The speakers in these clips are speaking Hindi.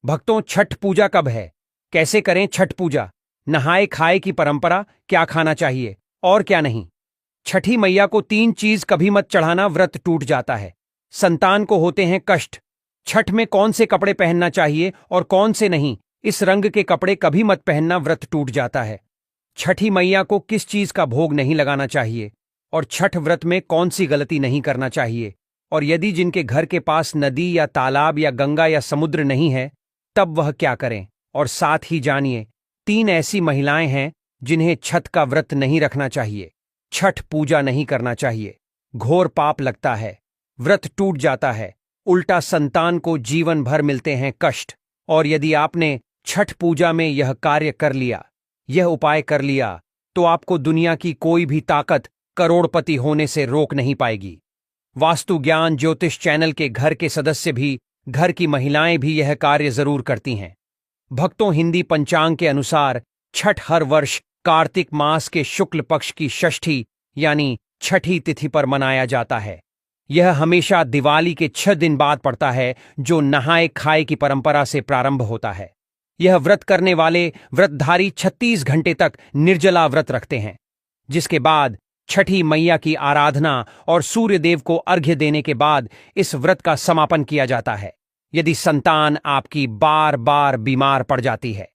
भक्तों, छठ पूजा कब है? कैसे करें छठ पूजा? नहाए खाए की परंपरा, क्या खाना चाहिए और क्या नहीं? छठी मैया को 3 चीज कभी मत चढ़ाना, व्रत टूट जाता है। संतान को होते हैं कष्ट। छठ में कौन से कपड़े पहनना चाहिए और कौन से नहीं, इस रंग के कपड़े कभी मत पहनना, व्रत टूट जाता है। छठी मैया को किस चीज का भोग नहीं लगाना चाहिए और छठ व्रत में कौन सी गलती नहीं करना चाहिए, और यदि जिनके घर के पास नदी या तालाब या गंगा या समुद्र नहीं है तब वह क्या करें। और साथ ही जानिए 3 ऐसी महिलाएं हैं जिन्हें छठ का व्रत नहीं रखना चाहिए, छठ पूजा नहीं करना चाहिए। घोर पाप लगता है, व्रत टूट जाता है, उल्टा संतान को जीवन भर मिलते हैं कष्ट। और यदि आपने छठ पूजा में यह कार्य कर लिया, यह उपाय कर लिया, तो आपको दुनिया की कोई भी ताकत करोड़पति होने से रोक नहीं पाएगी। वास्तु ज्ञान ज्योतिष चैनल के घर के सदस्य भी, घर की महिलाएं भी यह कार्य जरूर करती हैं। भक्तों, हिंदी पंचांग के अनुसार छठ हर वर्ष कार्तिक मास के शुक्ल पक्ष की षष्ठी यानी छठी तिथि पर मनाया जाता है। यह हमेशा दिवाली के 6 दिन बाद पड़ता है, जो नहाए खाए की परंपरा से प्रारंभ होता है। यह व्रत करने वाले व्रतधारी 36 घंटे तक निर्जला व्रत रखते हैं, जिसके बाद छठी मैया की आराधना और सूर्य देव को अर्घ्य देने के बाद इस व्रत का समापन किया जाता है। यदि संतान आपकी बार बार बीमार पड़ जाती है,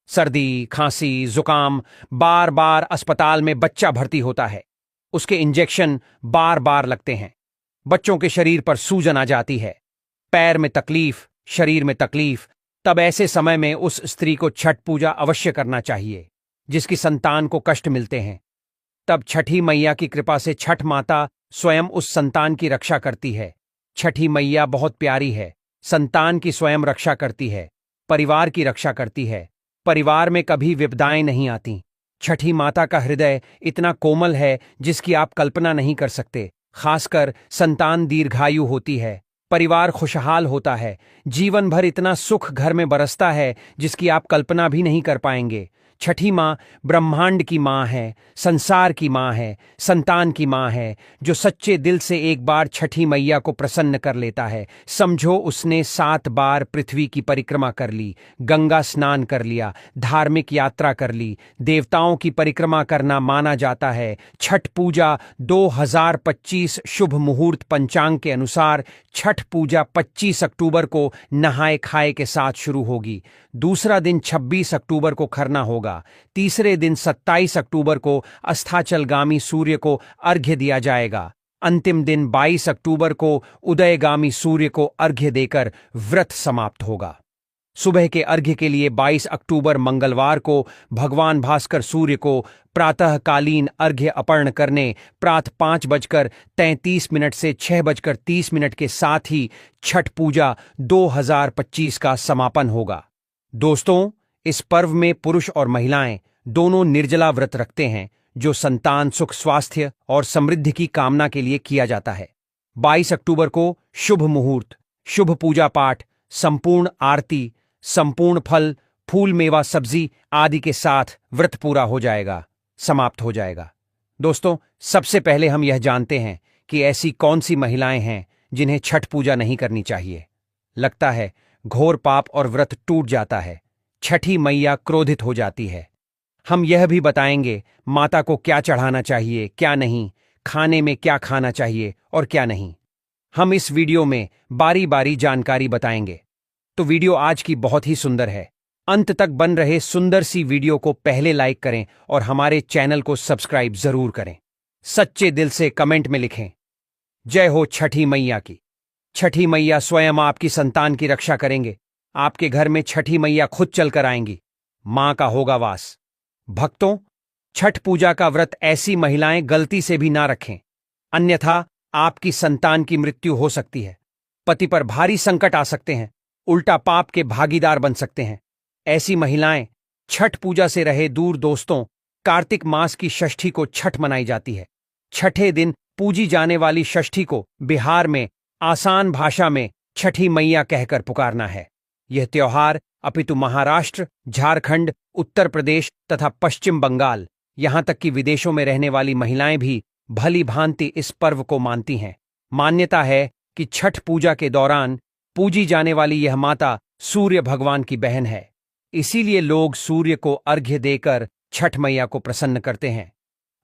सर्दी खांसी जुकाम, बार बार अस्पताल में बच्चा भर्ती होता है, उसके इंजेक्शन बार बार लगते हैं, बच्चों के शरीर पर सूजन आ जाती है, पैर में तकलीफ, शरीर में तकलीफ, तब ऐसे समय में उस स्त्री को छठ पूजा अवश्य करना चाहिए जिसकी संतान को कष्ट मिलते हैं। तब छठी मैया की कृपा से छठ माता स्वयं उस संतान की रक्षा करती है। छठी मैया बहुत प्यारी है, संतान की स्वयं रक्षा करती है, परिवार की रक्षा करती है, परिवार में कभी विपदाएं नहीं आती। छठी माता का हृदय इतना कोमल है जिसकी आप कल्पना नहीं कर सकते। खासकर संतान दीर्घायु होती है, परिवार खुशहाल होता है, जीवन भर इतना सुख घर में बरसता है जिसकी आप कल्पना भी नहीं कर पाएंगे। छठी माँ ब्रह्मांड की माँ है, संसार की माँ है, संतान की माँ है। जो सच्चे दिल से एक बार छठी मैया को प्रसन्न कर लेता है, समझो उसने 7 बार पृथ्वी की परिक्रमा कर ली, गंगा स्नान कर लिया, धार्मिक यात्रा कर ली, देवताओं की परिक्रमा करना माना जाता है। छठ पूजा 2025 शुभ मुहूर्त पंचांग के अनुसार छठ पूजा 25 अक्टूबर को नहाए खाए के साथ शुरू होगी। दूसरा दिन 26 अक्टूबर को खरना होगा। तीसरे दिन 27 अक्टूबर को अस्ताचलगामी सूर्य को अर्घ्य दिया जाएगा। अंतिम दिन 22 अक्टूबर को उदयगामी सूर्य को अर्घ्य देकर व्रत समाप्त होगा। सुबह के अर्घ्य के लिए 22 अक्टूबर मंगलवार को भगवान भास्कर सूर्य को प्रातःकालीन अर्घ्य अर्पण करने प्रातः 5:33 से 6:30 के साथ ही छठ पूजा 2025 का समापन होगा। दोस्तों, इस पर्व में पुरुष और महिलाएं दोनों निर्जला व्रत रखते हैं, जो संतान सुख स्वास्थ्य और समृद्धि की कामना के लिए किया जाता है। 22 अक्टूबर को शुभ मुहूर्त, शुभ पूजा पाठ, संपूर्ण आरती, संपूर्ण फल, फूल मेवा सब्जी आदि के साथ व्रत पूरा हो जाएगा, समाप्त हो जाएगा। दोस्तों, सबसे पहले हम यह जानते हैं कि ऐसी कौन सी महिलाएं हैं जिन्हें छठ पूजा नहीं करनी चाहिए। लगता है घोर पाप और व्रत टूट जाता है, छठी मैया क्रोधित हो जाती है। हम यह भी बताएंगे माता को क्या चढ़ाना चाहिए, क्या नहीं, खाने में क्या खाना चाहिए और क्या नहीं। हम इस वीडियो में बारी बारी जानकारी बताएंगे। तो वीडियो आज की बहुत ही सुंदर है, अंत तक बन रहे सुंदर सी वीडियो को पहले लाइक करें और हमारे चैनल को सब्सक्राइब जरूर करें। सच्चे दिल से कमेंट में लिखें, जय हो छठी मैया की। छठी मैया स्वयं आपकी संतान की रक्षा करेंगे। आपके घर में छठी मैया खुद चलकर आएंगी, मां का होगा वास। भक्तों, छठ पूजा का व्रत ऐसी महिलाएं गलती से भी ना रखें, अन्यथा आपकी संतान की मृत्यु हो सकती है, पति पर भारी संकट आ सकते हैं, उल्टा पाप के भागीदार बन सकते हैं। ऐसी महिलाएं छठ पूजा से रहे दूर। दोस्तों, कार्तिक मास की षष्ठी को छठ मनाई जाती है। छठे दिन पूजी जाने वाली षष्ठी को बिहार में आसान भाषा में छठी मैया कहकर पुकारना है। यह त्योहार अपितु महाराष्ट्र, झारखंड, उत्तर प्रदेश तथा पश्चिम बंगाल, यहां तक कि विदेशों में रहने वाली महिलाएं भी भली भांति इस पर्व को मानती हैं। मान्यता है कि छठ पूजा के दौरान पूजी जाने वाली यह माता सूर्य भगवान की बहन है, इसीलिए लोग सूर्य को अर्घ्य देकर छठ मैया को प्रसन्न करते हैं।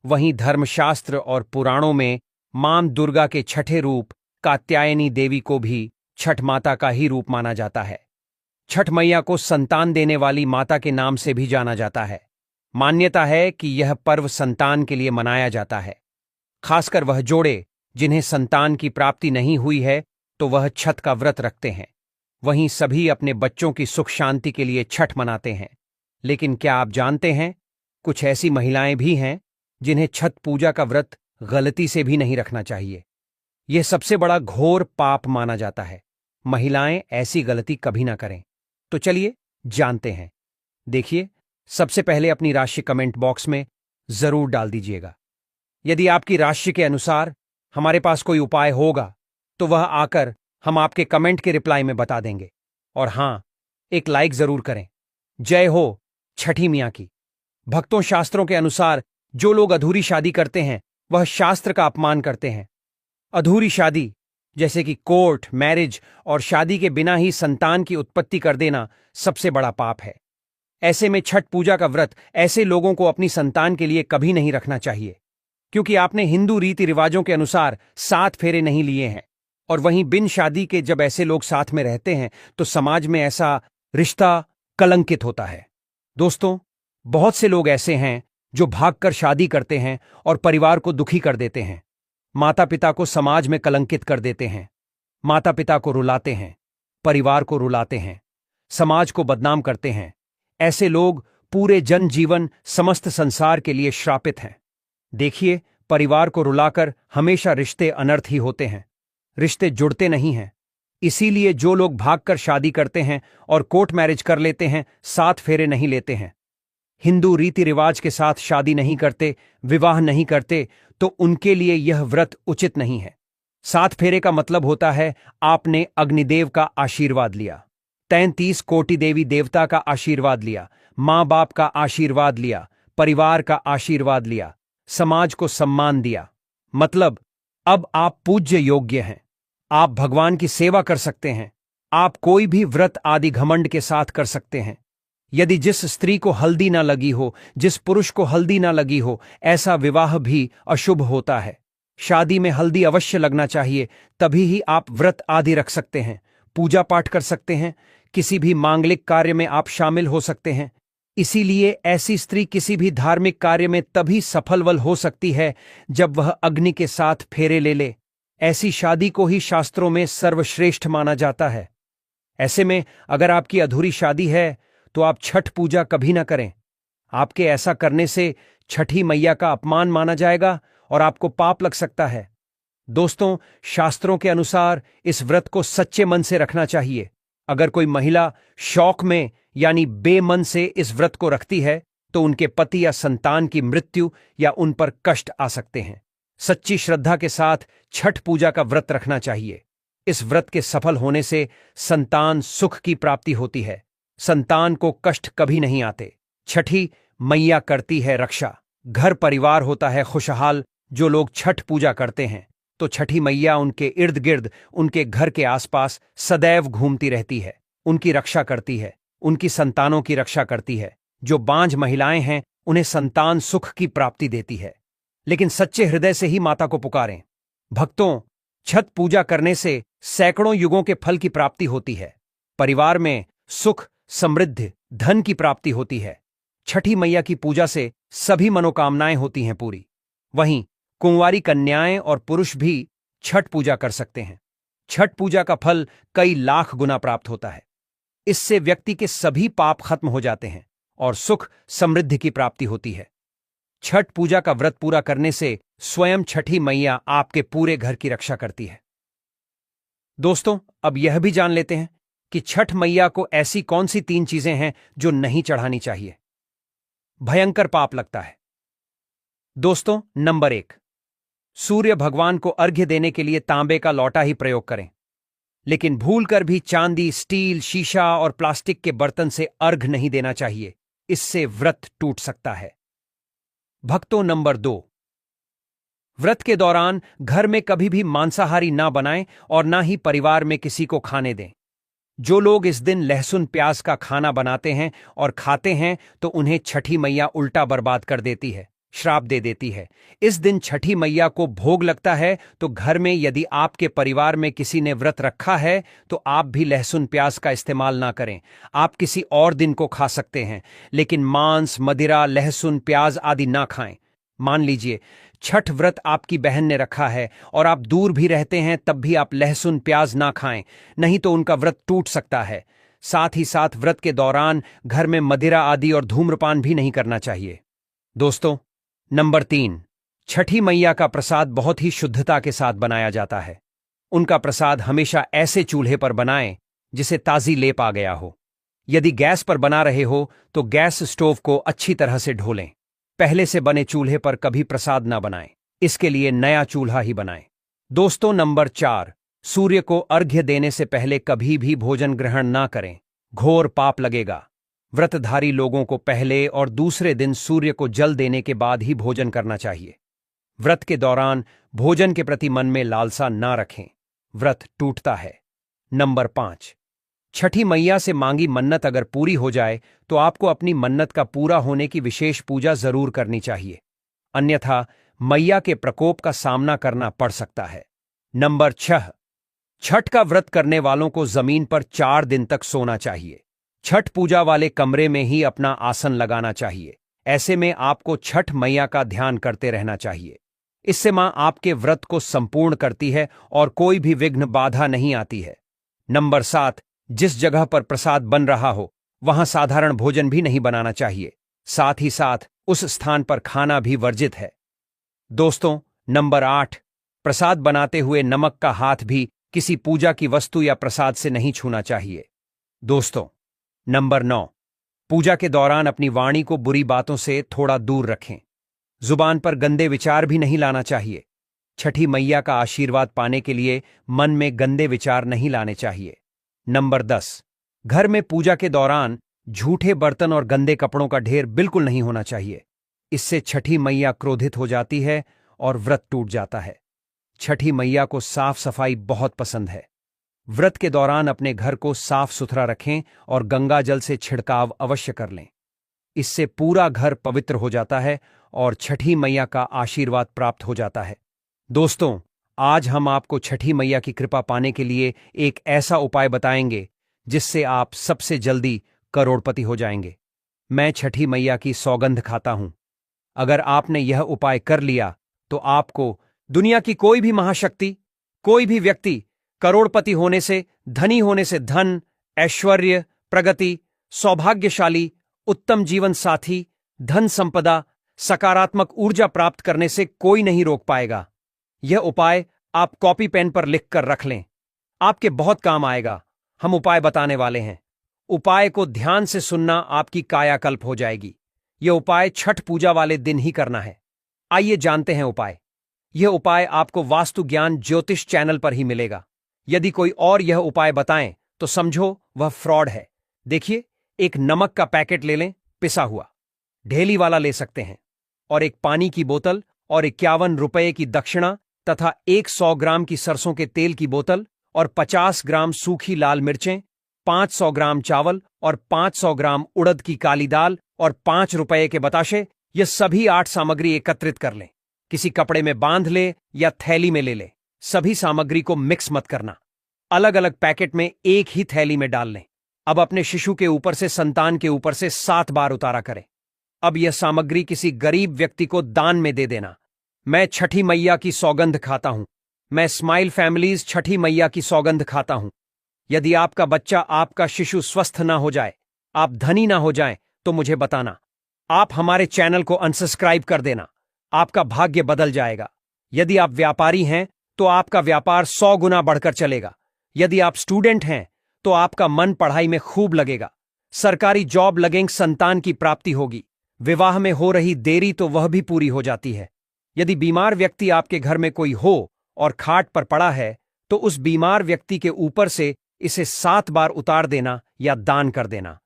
वहीं धर्मशास्त्र और पुराणों में मां दुर्गा के छठे रूप कात्यायनी देवी को भी छठ माता का ही रूप माना जाता है। छठ मैया को संतान देने वाली माता के नाम से भी जाना जाता है। मान्यता है कि यह पर्व संतान के लिए मनाया जाता है। खासकर वह जोड़े जिन्हें संतान की प्राप्ति नहीं हुई है तो वह छठ का व्रत रखते हैं। वहीं सभी अपने बच्चों की सुख शांति के लिए छठ मनाते हैं। लेकिन क्या आप जानते हैं, कुछ ऐसी महिलाएं भी हैं जिन्हें छठ पूजा का व्रत गलती से भी नहीं रखना चाहिए। यह सबसे बड़ा घोर पाप माना जाता है। महिलाएं ऐसी गलती कभी ना करें। तो चलिए जानते हैं। देखिए, सबसे पहले अपनी राशि कमेंट बॉक्स में जरूर डाल दीजिएगा। यदि आपकी राशि के अनुसार हमारे पास कोई उपाय होगा तो वह आकर हम आपके कमेंट के रिप्लाई में बता देंगे। और हां, एक लाइक जरूर करें। जय हो छठी मियां की। भक्तों, शास्त्रों के अनुसार जो लोग अधूरी शादी करते हैं वह शास्त्र का अपमान करते हैं। अधूरी शादी जैसे कि कोर्ट मैरिज और शादी के बिना ही संतान की उत्पत्ति कर देना सबसे बड़ा पाप है। ऐसे में छठ पूजा का व्रत ऐसे लोगों को अपनी संतान के लिए कभी नहीं रखना चाहिए, क्योंकि आपने हिंदू रीति रिवाजों के अनुसार 7 फेरे नहीं लिए हैं। और वहीं बिन शादी के जब ऐसे लोग साथ में रहते हैं तो समाज में ऐसा रिश्ता कलंकित होता है। दोस्तों, बहुत से लोग ऐसे हैं जो भागकर शादी करते हैं और परिवार को दुखी कर देते हैं। माता पिता को समाज में कलंकित कर देते हैं। माता पिता को रुलाते हैं, परिवार को रुलाते हैं, समाज को बदनाम करते हैं। ऐसे लोग पूरे जनजीवन समस्त संसार के लिए श्रापित हैं। देखिए, परिवार को रुलाकर हमेशा रिश्ते अनर्थ ही होते हैं। रिश्ते जुड़ते नहीं हैं। इसीलिए जो लोग भागकर शादी करते हैं और कोर्ट मैरिज कर लेते हैं, 7 फेरे नहीं लेते हैं, हिंदू रीति रिवाज के साथ शादी नहीं करते, विवाह नहीं करते, तो उनके लिए यह व्रत उचित नहीं है। 7 फेरे का मतलब होता है आपने अग्निदेव का आशीर्वाद लिया, 33 कोटि देवी देवता का आशीर्वाद लिया, मां बाप का आशीर्वाद लिया, परिवार का आशीर्वाद लिया, समाज को सम्मान दिया। मतलब अब आप पूज्य योग्य हैं। आप भगवान की सेवा कर सकते हैं। आप कोई भी व्रत आदि घमंड के साथ कर सकते हैं। यदि जिस स्त्री को हल्दी ना लगी हो, जिस पुरुष को हल्दी ना लगी हो, ऐसा विवाह भी अशुभ होता है। शादी में हल्दी अवश्य लगना चाहिए, तभी ही आप व्रत आदि रख सकते हैं, पूजा पाठ कर सकते हैं, किसी भी मांगलिक कार्य में आप शामिल हो सकते हैं। इसीलिए ऐसी स्त्री किसी भी धार्मिक कार्य में तभी सफलवल हो सकती है जब वह अग्नि के साथ फेरे ले ले। ऐसी शादी को ही शास्त्रों में सर्वश्रेष्ठ माना जाता है। ऐसे में अगर आपकी अधूरी शादी है तो आप छठ पूजा कभी ना करें। आपके ऐसा करने से छठी मैया का अपमान माना जाएगा और आपको पाप लग सकता है। दोस्तों, शास्त्रों के अनुसार इस व्रत को सच्चे मन से रखना चाहिए। अगर कोई महिला शौक में यानी बेमन से इस व्रत को रखती है तो उनके पति या संतान की मृत्यु या उन पर कष्ट आ सकते हैं। सच्ची श्रद्धा के साथ छठ पूजा का व्रत रखना चाहिए। इस व्रत के सफल होने से संतान सुख की प्राप्ति होती है। संतान को कष्ट कभी नहीं आते। छठी मैया करती है रक्षा। घर परिवार होता है खुशहाल। जो लोग छठ पूजा करते हैं तो छठी मैया उनके इर्द गिर्द, उनके घर के आसपास सदैव घूमती रहती है, उनकी रक्षा करती है, उनकी संतानों की रक्षा करती है। जो बांझ महिलाएं हैं उन्हें संतान सुख की प्राप्ति देती है। लेकिन सच्चे हृदय से ही माता को पुकारें। भक्तों, छठ पूजा करने से सैकड़ों युगों के फल की प्राप्ति होती है। परिवार में सुख, समृद्धि, धन की प्राप्ति होती है। छठी मैया की पूजा से सभी मनोकामनाएं होती हैं पूरी। वहीं कुंवारी कन्याएं और पुरुष भी छठ पूजा कर सकते हैं। छठ पूजा का फल कई लाख गुना प्राप्त होता है। इससे व्यक्ति के सभी पाप खत्म हो जाते हैं और सुख समृद्धि की प्राप्ति होती है। छठ पूजा का व्रत पूरा करने से स्वयं छठी मैया आपके पूरे घर की रक्षा करती है। दोस्तों, अब यह भी जान लेते हैं कि छठ मैया को ऐसी कौन सी 3 चीजें हैं जो नहीं चढ़ानी चाहिए, भयंकर पाप लगता है। दोस्तों, नंबर 1, सूर्य भगवान को अर्घ्य देने के लिए तांबे का लौटा ही प्रयोग करें। लेकिन भूलकर भी चांदी, स्टील, शीशा और प्लास्टिक के बर्तन से अर्घ्य नहीं देना चाहिए। इससे व्रत टूट सकता है। भक्तों, नंबर 2, व्रत के दौरान घर में कभी भी मांसाहारी ना बनाएं और ना ही परिवार में किसी को खाने दें। जो लोग इस दिन लहसुन प्याज का खाना बनाते हैं और खाते हैं तो उन्हें छठी मैया उल्टा बर्बाद कर देती है, श्राप दे देती है। इस दिन छठी मैया को भोग लगता है, तो घर में यदि आपके परिवार में किसी ने व्रत रखा है तो आप भी लहसुन प्याज का इस्तेमाल ना करें। आप किसी और दिन को खा सकते हैं, लेकिन मांस, मदिरा, लहसुन प्याज आदि ना खाएं। मान लीजिए छठ व्रत आपकी बहन ने रखा है और आप दूर भी रहते हैं, तब भी आप लहसुन प्याज ना खाएं, नहीं तो उनका व्रत टूट सकता है। साथ ही साथ व्रत के दौरान घर में मदिरा आदि और धूम्रपान भी नहीं करना चाहिए। दोस्तों, नंबर 3, छठी मैया का प्रसाद बहुत ही शुद्धता के साथ बनाया जाता है। उनका प्रसाद हमेशा ऐसे चूल्हे पर बनाएं जिसे ताजी लेप आ गया हो। यदि गैस पर बना रहे हो तो गैस स्टोव को अच्छी तरह से ढो लें। पहले से बने चूल्हे पर कभी प्रसाद ना बनाएं, इसके लिए नया चूल्हा ही बनाएं। दोस्तों, नंबर 4, सूर्य को अर्घ्य देने से पहले कभी भी भोजन ग्रहण ना करें, घोर पाप लगेगा। व्रतधारी लोगों को पहले और दूसरे दिन सूर्य को जल देने के बाद ही भोजन करना चाहिए। व्रत के दौरान भोजन के प्रति मन में लालसा ना रखें, व्रत टूटता है। नंबर 5, छठी मैया से मांगी मन्नत अगर पूरी हो जाए तो आपको अपनी मन्नत का पूरा होने की विशेष पूजा जरूर करनी चाहिए, अन्यथा मैया के प्रकोप का सामना करना पड़ सकता है। नंबर 6, छठ का व्रत करने वालों को जमीन पर 4 दिन तक सोना चाहिए। छठ पूजा वाले कमरे में ही अपना आसन लगाना चाहिए। ऐसे में आपको छठ मैया का ध्यान करते रहना चाहिए। इससे मां आपके व्रत को संपूर्ण करती है और कोई भी विघ्न बाधा नहीं आती है। नंबर 7, जिस जगह पर प्रसाद बन रहा हो वहां साधारण भोजन भी नहीं बनाना चाहिए, साथ ही साथ उस स्थान पर खाना भी वर्जित है। दोस्तों, नंबर 8, प्रसाद बनाते हुए नमक का हाथ भी किसी पूजा की वस्तु या प्रसाद से नहीं छूना चाहिए। दोस्तों, नंबर 9, पूजा के दौरान अपनी वाणी को बुरी बातों से थोड़ा दूर रखें। जुबान पर गंदे विचार भी नहीं लाना चाहिए। छठी मैया का आशीर्वाद पाने के लिए मन में गंदे विचार नहीं लाने चाहिए। नंबर 10, घर में पूजा के दौरान झूठे बर्तन और गंदे कपड़ों का ढेर बिल्कुल नहीं होना चाहिए। इससे छठी मैया क्रोधित हो जाती है और व्रत टूट जाता है। छठी मैया को साफ सफाई बहुत पसंद है। व्रत के दौरान अपने घर को साफ सुथरा रखें और गंगा जल से छिड़काव अवश्य कर लें। इससे पूरा घर पवित्र हो जाता है और छठी मैया का आशीर्वाद प्राप्त हो जाता है। दोस्तों, आज हम आपको छठी मैया की कृपा पाने के लिए एक ऐसा उपाय बताएंगे जिससे आप सबसे जल्दी करोड़पति हो जाएंगे। मैं छठी मैया की सौगंध खाता हूं, अगर आपने यह उपाय कर लिया तो आपको दुनिया की कोई भी महाशक्ति, कोई भी व्यक्ति करोड़पति होने से, धनी होने से धन, ऐश्वर्य, प्रगति, सौभाग्यशाली, उत्तम जीवन साथी, धन संपदा, सकारात्मक ऊर्जा प्राप्त करने से कोई नहीं रोक पाएगा। यह उपाय आप कॉपी पेन पर लिखकर रख लें, आपके बहुत काम आएगा। हम उपाय बताने वाले हैं। उपाय को ध्यान से सुनना आपकी कायाकल्प हो जाएगी। यह उपाय छठ पूजा वाले दिन ही करना है। आइए जानते हैं उपाय। यह उपाय आपको वास्तु ज्ञान ज्योतिष चैनल पर ही मिलेगा। यदि कोई और यह उपाय बताएं तो समझो वह फ्रॉड है। देखिए, एक नमक का पैकेट ले लें, पिसा हुआ, ढेली वाला ले सकते हैं, और एक पानी की बोतल और 51 रुपये की दक्षिणा तथा 100 ग्राम की सरसों के तेल की बोतल और 50 ग्राम सूखी लाल मिर्चें, 500 ग्राम चावल और 500 ग्राम उड़द की काली दाल और 5 रुपये के बताशे। ये सभी 8 सामग्री एकत्रित कर लें। किसी कपड़े में बांध ले या थैली में ले ले। सभी सामग्री को मिक्स मत करना, अलग अलग पैकेट में एक ही थैली में डाल लें। अब अपने शिशु के ऊपर से, संतान के ऊपर से 7 बार उतारा करें। अब यह सामग्री किसी गरीब व्यक्ति को दान में दे देना। मैं छठी मैया की सौगंध खाता हूं। मैं स्माइल फैमिलीज छठी मैया की सौगंध खाता हूं। यदि आपका बच्चा, आपका शिशु स्वस्थ ना हो जाए, आप धनी ना हो जाएं, तो मुझे बताना। आप हमारे चैनल को अनसब्सक्राइब कर देना, आपका भाग्य बदल जाएगा। यदि आप व्यापारी हैं तो आपका व्यापार 100 गुना बढ़कर चलेगा। यदि आप स्टूडेंट हैं तो आपका मन पढ़ाई में खूब लगेगा। सरकारी जॉब लगेंगे, संतान की प्राप्ति होगी। विवाह में हो रही देरी तो वह भी पूरी हो जाती है। यदि बीमार व्यक्ति आपके घर में कोई हो और खाट पर पड़ा है तो उस बीमार व्यक्ति के ऊपर से इसे 7 बार उतार देना या दान कर देना,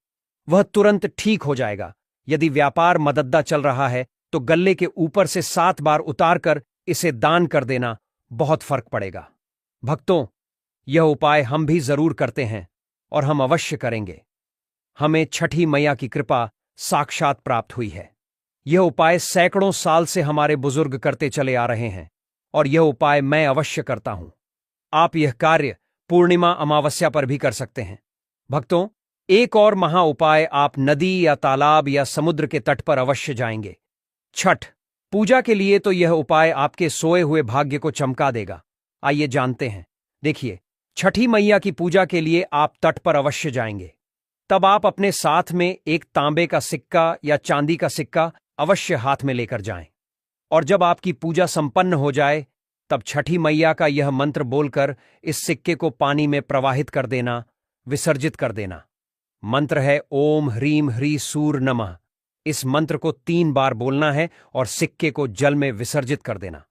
वह तुरंत ठीक हो जाएगा। यदि व्यापार मदद्दा चल रहा है तो गल्ले के ऊपर से 7 बार उतारकर इसे दान कर देना, बहुत फर्क पड़ेगा। भक्तों, यह उपाय हम भी जरूर करते हैं और हम अवश्य करेंगे। हमें छठी मैया की कृपा साक्षात प्राप्त हुई है। यह उपाय सैकड़ों साल से हमारे बुजुर्ग करते चले आ रहे हैं और यह उपाय मैं अवश्य करता हूं। आप यह कार्य पूर्णिमा अमावस्या पर भी कर सकते हैं। भक्तों, एक और महा उपाय, आप नदी या तालाब या समुद्र के तट पर अवश्य जाएंगे। छठ पूजा के लिए तो यह उपाय आपके सोए हुए भाग्य को चमका देगा। आइए जानते हैं। देखिए, छठी मैया की पूजा के लिए आप तट पर अवश्य जाएंगे। तब आप अपने साथ में एक तांबे का सिक्का या चांदी का सिक्का अवश्य हाथ में लेकर जाएं। और जब आपकी पूजा संपन्न हो जाए, तब छठी मैया का यह मंत्र बोलकर इस सिक्के को पानी में प्रवाहित कर देना, विसर्जित कर देना। मंत्र है ओम ह्रीम ह्री सूर नमः। इस मंत्र को 3 बार बोलना है और सिक्के को जल में विसर्जित कर देना।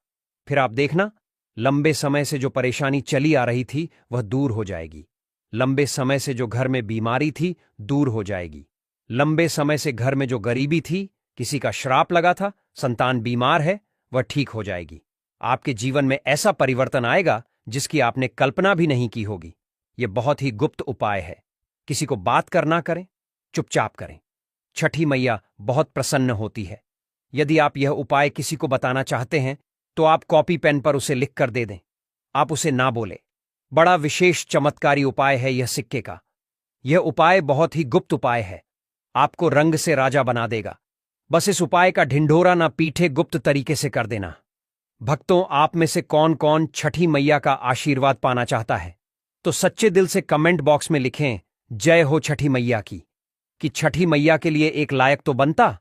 फिर आप देखना, लंबे समय से जो परेशानी चली आ रही थी वह दूर हो जाएगी। लंबे समय से जो घर में बीमारी थी दूर हो जाएगी। लंबे समय से घर में जो गरीबी थी, किसी का श्राप लगा था, संतान बीमार है, वह ठीक हो जाएगी। आपके जीवन में ऐसा परिवर्तन आएगा जिसकी आपने कल्पना भी नहीं की होगी। यह बहुत ही गुप्त उपाय है। किसी को बात करना करें, चुपचाप करें। छठी मैया बहुत प्रसन्न होती है। यदि आप यह उपाय किसी को बताना चाहते हैं तो आप कॉपी पेन पर उसे लिख कर दे दें। आप उसे ना बोले। बड़ा विशेष चमत्कारी उपाय है यह सिक्के का। यह उपाय बहुत ही गुप्त उपाय है। आपको रंग से राजा बना देगा। बस इस उपाय का ढिंढोरा ना पीठे गुप्त तरीके से कर देना। भक्तों, आप में से कौन कौन छठी मैया का आशीर्वाद पाना चाहता है तो सच्चे दिल से कमेंट बॉक्स में लिखें, जय हो छठी मैया की। कि छठी मैया के लिए एक लायक तो बनता।